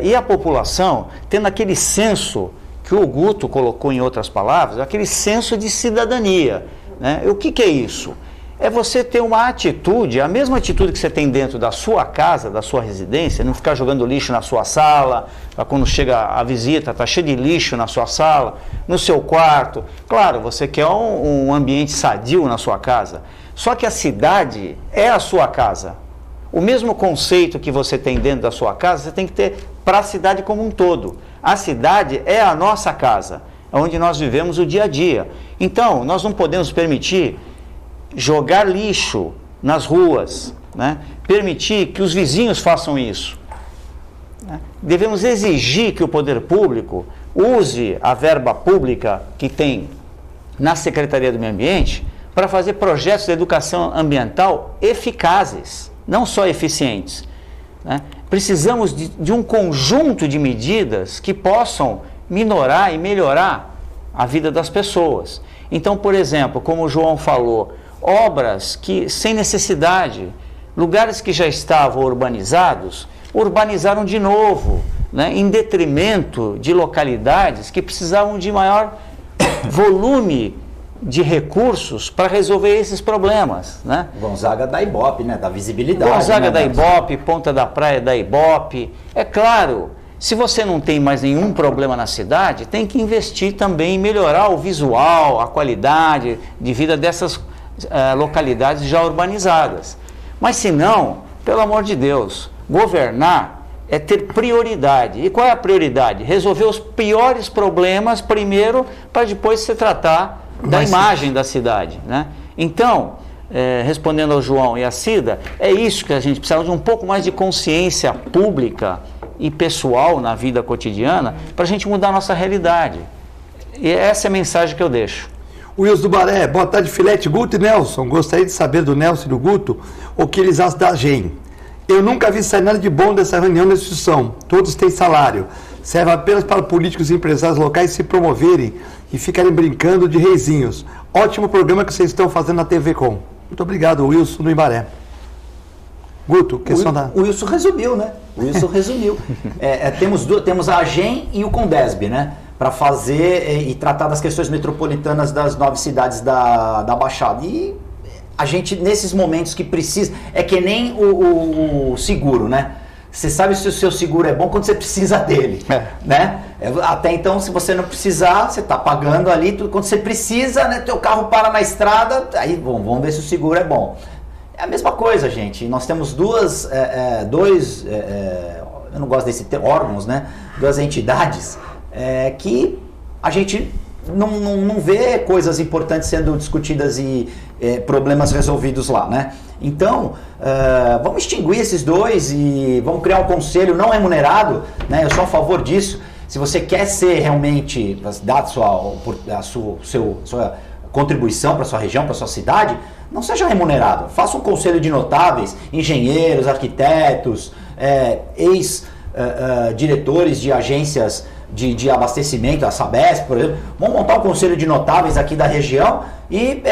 E a população tendo aquele senso que o Guto colocou em outras palavras, aquele senso de cidadania, né? O que é isso? É você ter uma atitude, a mesma atitude que você tem dentro da sua casa, da sua residência, não ficar jogando lixo na sua sala, quando chega a visita, está cheio de lixo na sua sala, no seu quarto. Claro, você quer um ambiente sadio na sua casa, só que a cidade é a sua casa. O mesmo conceito que você tem dentro da sua casa, você tem que ter para a cidade como um todo. A cidade é a nossa casa, é onde nós vivemos o dia a dia. Então, nós não podemos permitir jogar lixo nas ruas, né? Permitir que os vizinhos façam isso, né? Devemos exigir que o poder público use a verba pública que tem na Secretaria do Meio Ambiente para fazer projetos de educação ambiental eficazes, não só eficientes, né? Precisamos de um conjunto de medidas que possam minorar e melhorar a vida das pessoas. Então, por exemplo, como o João falou, obras que sem necessidade, lugares que já estavam urbanizados, urbanizaram de novo, né, em detrimento de localidades que precisavam de maior volume de recursos para resolver esses problemas, né? Gonzaga da Ibope, né? Da visibilidade. Gonzaga, né? da Ibope, Ponta da Praia da Ibope. É claro, se você não tem mais nenhum problema na cidade, tem que investir também em melhorar o visual, a qualidade de vida dessas localidades já urbanizadas. Mas se não, pelo amor de Deus, governar é ter prioridade. E qual é a prioridade? Resolver os piores problemas primeiro, para depois se tratar da imagem da cidade, né? Então, respondendo ao João e à Cida, é isso que a gente precisa, de um pouco mais de consciência pública e pessoal na vida cotidiana, para a gente mudar a nossa realidade. E essa é a mensagem que eu deixo. Wilson do Baré, boa tarde, Filete, Guto e Nelson. Gostaria de saber do Nelson e do Guto o que eles acham da GEM. Eu nunca vi sair nada de bom dessa reunião da instituição. Todos têm salário. Serve apenas para políticos e empresários locais se promoverem e ficarem brincando de reizinhos. Ótimo programa que vocês estão fazendo na TV Com. Muito obrigado, Wilson do Ibaré. Guto, questão da... O Wilson resumiu, né? O Wilson resumiu. Temos a AGEM e o Condesb, né? Para fazer e tratar das questões metropolitanas das 9 cidades da Baixada. E a gente, nesses momentos que precisa... É que nem o seguro, né? Você sabe se o seu seguro é bom quando você precisa dele, né? Até então, se você não precisar, você está pagando ali, tudo. Quando você precisa, né, teu carro para na estrada, aí vamos ver se o seguro é bom. É a mesma coisa, gente. Nós temos dois, eu não gosto desse termo, órgãos, né? Duas entidades que a gente não vê coisas importantes sendo discutidas e problemas resolvidos lá, né? Então, vamos extinguir esses dois e vamos criar um conselho não remunerado, né? Eu sou a favor disso. Se você quer ser realmente, dar sua contribuição para sua região, para sua cidade, não seja remunerado. Faça um conselho de notáveis, engenheiros, arquitetos, ex-diretores de agências de abastecimento, a Sabesp, por exemplo, vamos montar um conselho de notáveis aqui da região e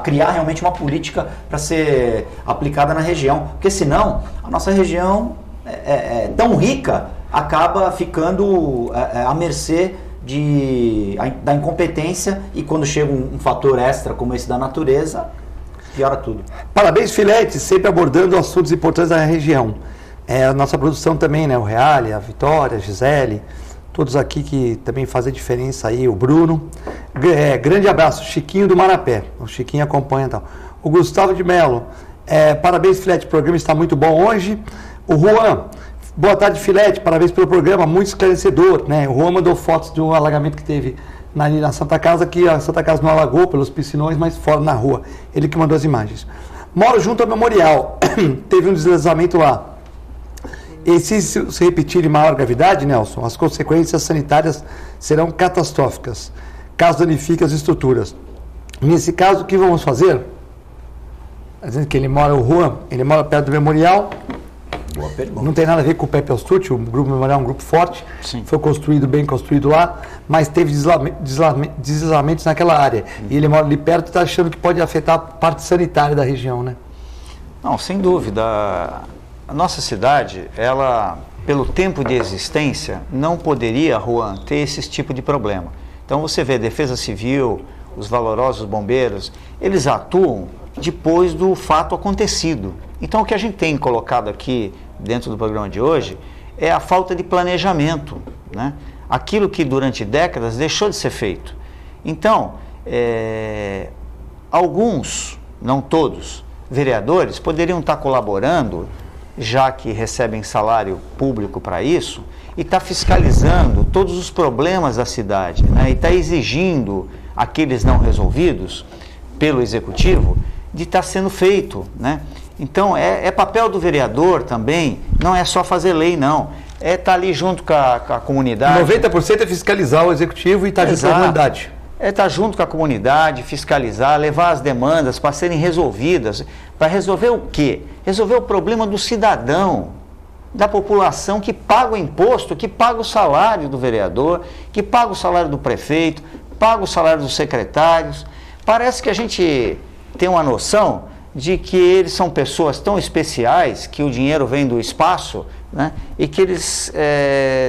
criar realmente uma política para ser aplicada na região, porque senão a nossa região tão rica acaba ficando à mercê da incompetência, e quando chega um fator extra como esse da natureza, piora tudo. Parabéns, Filete, sempre abordando assuntos importantes da região. A nossa produção também, né? O Reale, a Vitória, a Gisele, todos aqui que também fazem diferença aí, o Bruno. Grande abraço, Chiquinho do Marapé. O Chiquinho acompanha e tal. O Gustavo de Melo, parabéns, Filete, o programa está muito bom hoje. O Juan, boa tarde, Filete, parabéns pelo programa, muito esclarecedor, né? O Juan mandou fotos de um alagamento que teve na Santa Casa, que a Santa Casa não alagou pelos piscinões, mas fora na rua. Ele que mandou as imagens. Moro junto ao memorial, teve um deslizamento lá. E se repetir em maior gravidade, Nelson, as consequências sanitárias serão catastróficas, caso danifique as estruturas. Nesse caso, o que vamos fazer? Dizendo que o Juan, ele mora perto do memorial. Boa pergunta. Não tem nada a ver com o Pepe Astucci, o grupo memorial é um grupo forte. Sim. Foi bem construído lá, mas teve deslizamentos naquela área. E ele mora ali perto e está achando que pode afetar a parte sanitária da região, né? Não, sem dúvida. A nossa cidade, ela, pelo tempo de existência, não poderia, Juan, ter esse tipo de problema. Então você vê a Defesa Civil, os valorosos bombeiros, eles atuam depois do fato acontecido. Então o que a gente tem colocado aqui dentro do programa de hoje é a falta de planejamento, né? Aquilo que durante décadas deixou de ser feito. Então, alguns, não todos, vereadores poderiam estar colaborando, já que recebem salário público para isso, e está fiscalizando todos os problemas da cidade, né? E está exigindo aqueles não resolvidos pelo Executivo de estar sendo feito, né? Então, é papel do vereador também, não é só fazer lei, não. É estar ali junto com a comunidade. 90% é fiscalizar o Executivo e estar junto com a comunidade. É estar junto com a comunidade, fiscalizar, levar as demandas para serem resolvidas. Para resolver o quê? Resolver o problema do cidadão, da população que paga o imposto, que paga o salário do vereador, que paga o salário do prefeito, paga o salário dos secretários. Parece que a gente tem uma noção de que eles são pessoas tão especiais, que o dinheiro vem do espaço, né? E que eles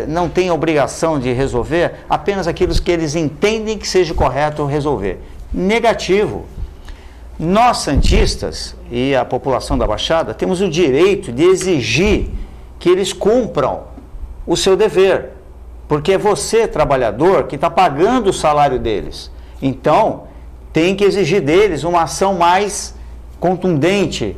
não têm obrigação de resolver apenas aquilo que eles entendem que seja correto resolver. Negativo. Nós, santistas e a população da Baixada, temos o direito de exigir que eles cumpram o seu dever, porque é você, trabalhador, que está pagando o salário deles. Então, tem que exigir deles uma ação mais contundente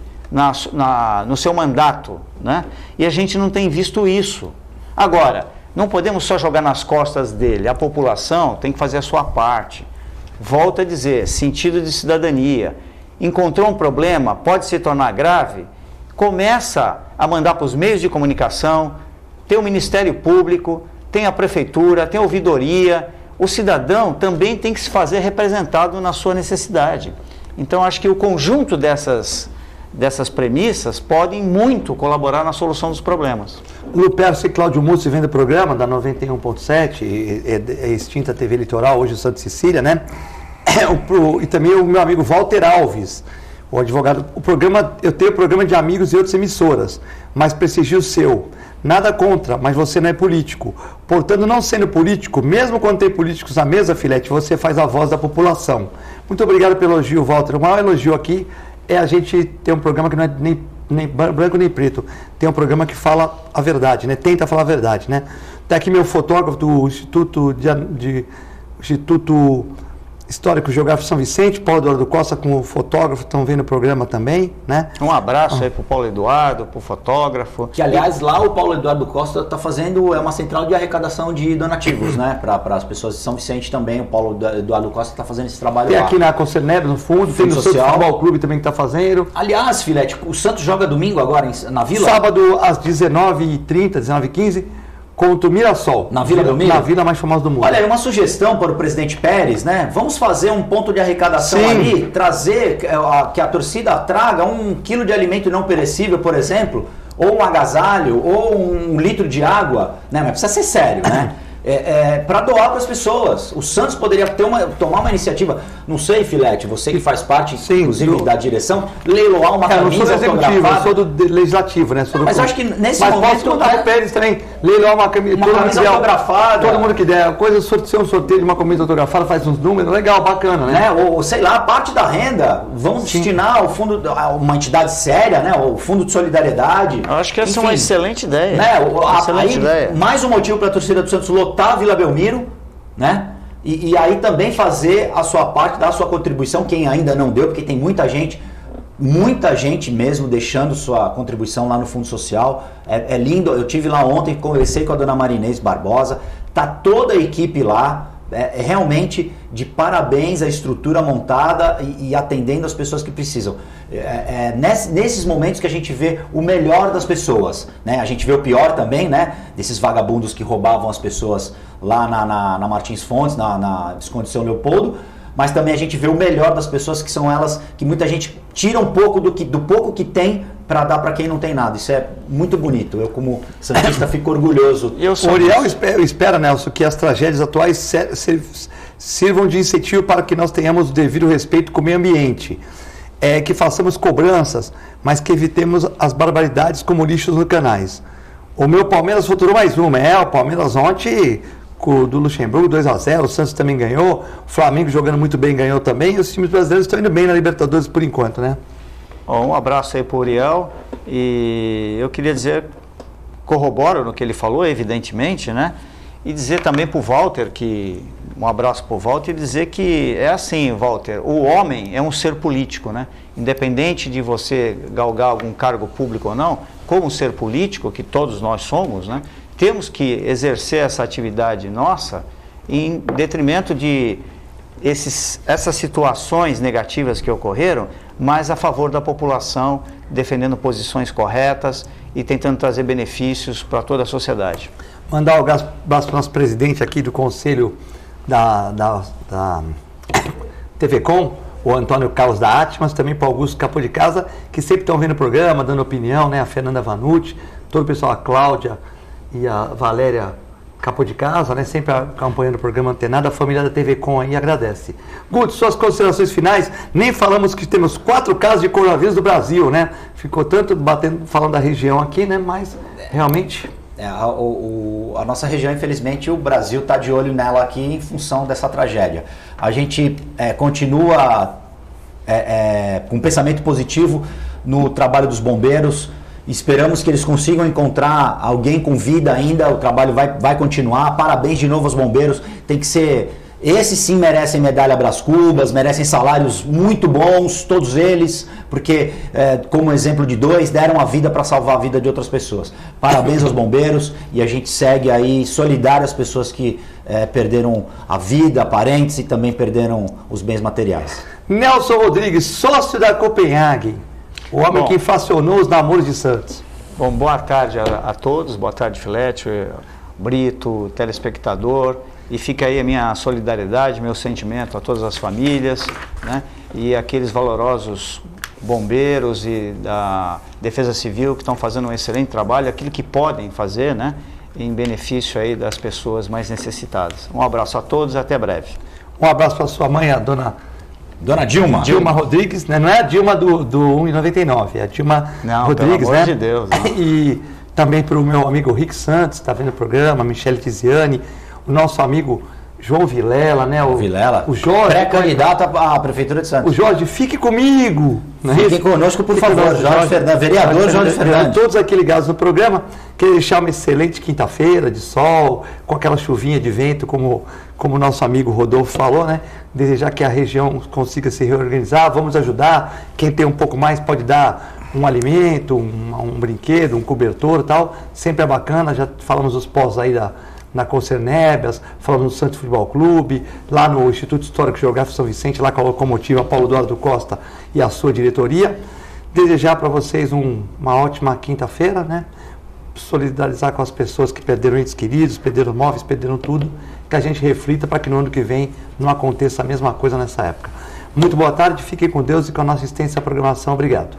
no seu mandato, né? E a gente não tem visto isso. Agora, não podemos só jogar nas costas dele, a população tem que fazer a sua parte. Volto a dizer, sentido de cidadania. Encontrou um problema, pode se tornar grave, começa a mandar para os meios de comunicação, tem o Ministério Público, tem a Prefeitura, tem a Ouvidoria. O cidadão também tem que se fazer representado na sua necessidade. Então, acho que o conjunto dessas premissas podem muito colaborar na solução dos problemas. Lupercio e Cláudio Mussi vem do programa da 91.7, é extinta TV Litoral, hoje o Santa Cecília, né? E também o meu amigo Walter Alves, o advogado. Eu tenho programa de amigos e outras emissoras, mas prestigio o seu. Nada contra, mas você não é político. Portanto, não sendo político, mesmo quando tem políticos na mesa, Filete, você faz a voz da população. Muito obrigado pelo elogio, Walter. O maior elogio aqui é a gente ter um programa que não é nem branco nem preto. Tem um programa que fala a verdade, né? Tenta falar a verdade, né? Tá aqui meu fotógrafo do Instituto Histórico Geográfico São Vicente, Paulo Eduardo Costa, com o fotógrafo, estão vendo o programa também, né? Um abraço aí para o Paulo Eduardo, para o fotógrafo. Que, aliás, lá o Paulo Eduardo Costa está fazendo uma central de arrecadação de donativos, né? Para as pessoas de São Vicente também. O Paulo Eduardo Costa está fazendo esse trabalho tem lá. Aqui na Conselho Neves, no fundo, tem no Santos Futebol Clube também que está fazendo. Aliás, Filete, o Santos joga domingo agora na Vila? Sábado às 19h30, 19h15, contra o Mirassol. Na Vila Belmiro? Na vila mais famosa do mundo. Olha, uma sugestão para o presidente Pérez, né? Vamos fazer um ponto de arrecadação ali, trazer, que a torcida traga 1 quilo de alimento não perecível, por exemplo, ou um agasalho, ou 1 litro de água, né? Mas precisa ser sério, né? Para doar para as pessoas. O Santos poderia tomar uma iniciativa, não sei, Filete, você que faz parte, inclusive, da direção, leiloar uma camisa autografada. Eu sou do legislativo, né? Mas acho que nesse momento... Mas posso contar pro Pérez também, leiloar uma camisa autografada. Todo mundo que der, ser um sorteio de uma camisa autografada, faz uns números, legal, bacana, né? Ou sei lá, parte da renda, vamos destinar ao fundo, a uma entidade séria, né? O Fundo de Solidariedade. Eu acho que essa é uma excelente ideia. Né? Excelente ideia. Mais um motivo para a torcida do Santos lotar a Vila Belmiro, né? E aí também fazer a sua parte, dar a sua contribuição, quem ainda não deu, porque tem muita gente mesmo deixando sua contribuição lá no Fundo Social. É lindo, eu tive lá ontem, conversei com a dona Marinês Barbosa, tá toda a equipe lá, realmente de parabéns a estrutura montada e atendendo as pessoas que precisam. Nesses momentos que a gente vê o melhor das pessoas, né? A gente vê o pior também, né? Desses vagabundos que roubavam as pessoas lá na Martins Fontes, na Visconde São Leopoldo, mas também a gente vê o melhor das pessoas, que são elas que muita gente tira um pouco do pouco que tem para dar para quem não tem nada. Isso é muito bonito. Eu, como santista, fico orgulhoso. O Oriel espera, Nelson, que as tragédias atuais sirvam de incentivo para que nós tenhamos o devido respeito com o meio ambiente. Que façamos cobranças, mas que evitemos as barbaridades como lixos nos canais. O meu Palmeiras faturou mais uma. O Palmeiras ontem, do Luxemburgo, 2-0, o Santos também ganhou, o Flamengo jogando muito bem ganhou também, e os times brasileiros estão indo bem na Libertadores por enquanto, né? Um abraço aí para o Uriel, e eu queria dizer, corroboro no que ele falou, evidentemente, né? E dizer também para o Walter, um abraço para o Walter, e dizer que é assim, Walter, o homem é um ser político, né? Independente de você galgar algum cargo público ou não, como ser político, que todos nós somos, né? Temos que exercer essa atividade nossa em detrimento de essas situações negativas que ocorreram, mas a favor da população, defendendo posições corretas e tentando trazer benefícios para toda a sociedade. Mandar um abraço para o nosso presidente aqui do Conselho da TV Com, o Antônio Carlos da Atmas, também para o Augusto Capô de Casa, que sempre estão vendo o programa, dando opinião, né? A Fernanda Vanucci, todo o pessoal, a Cláudia e a Valéria Capô de Casa, né? Sempre acompanhando o programa Antenado, a família da TV Com aí agradece. Guto, suas considerações finais, nem falamos que temos 4 casos de coronavírus no Brasil, né? Ficou tanto falando da região aqui, né? Mas realmente... A nossa região, infelizmente, o Brasil está de olho nela aqui em função dessa tragédia. A gente continua com um pensamento positivo no trabalho dos bombeiros. Esperamos que eles consigam encontrar alguém com vida ainda. O trabalho vai continuar. Parabéns de novo aos bombeiros. Tem que ser... Esses sim merecem medalha Brás Cubas, merecem salários muito bons, todos eles, porque, como exemplo de 2, deram a vida para salvar a vida de outras pessoas. Parabéns aos bombeiros, e a gente segue aí solidário às pessoas que perderam a vida, parentes, e também perderam os bens materiais. Nelson Rodrigues, sócio da Copenhague, o homem que inflacionou os namoros de Santos. Bom, boa tarde a todos, boa tarde, Filete, Brito, telespectador. E fica aí a minha solidariedade, meu sentimento a todas as famílias, né? E aqueles valorosos bombeiros e da Defesa Civil que estão fazendo um excelente trabalho, aquilo que podem fazer, né? Em benefício aí das pessoas mais necessitadas. Um abraço a todos e até breve. Um abraço para sua mãe, a dona Dilma. Dilma Rodrigues, né? Não é a Dilma do 1,99, é a Dilma Rodrigues, pelo amor né? de Deus, né? E também para o meu amigo Rick Santos, está vendo o programa, Michele Tiziani, o nosso amigo João Vilela, né? Vilela. O Jorge. Pré-candidato à Prefeitura de Santos. O Jorge, fique comigo. Fique conosco, por favor. Jorge Fernandes, vereador Jorge Fernandes. Todos aqui ligados no programa. Queria deixar uma excelente quinta-feira de sol, com aquela chuvinha de vento, como o nosso amigo Rodolfo falou, né? Desejar que a região consiga se reorganizar. Vamos ajudar. Quem tem um pouco mais pode dar um alimento, um brinquedo, um cobertor e tal. Sempre é bacana. Já falamos dos pós aí na Concernebias, falando no Santos Futebol Clube, lá no Instituto Histórico Geográfico São Vicente, lá com a locomotiva Paulo Eduardo Costa e a sua diretoria. Desejar para vocês uma ótima quinta-feira, né? solidarizar com as pessoas que perderam entes queridos, perderam móveis, perderam tudo, que a gente reflita para que no ano que vem não aconteça a mesma coisa nessa época. Muito boa tarde, fiquem com Deus e com a nossa assistência à programação. Obrigado.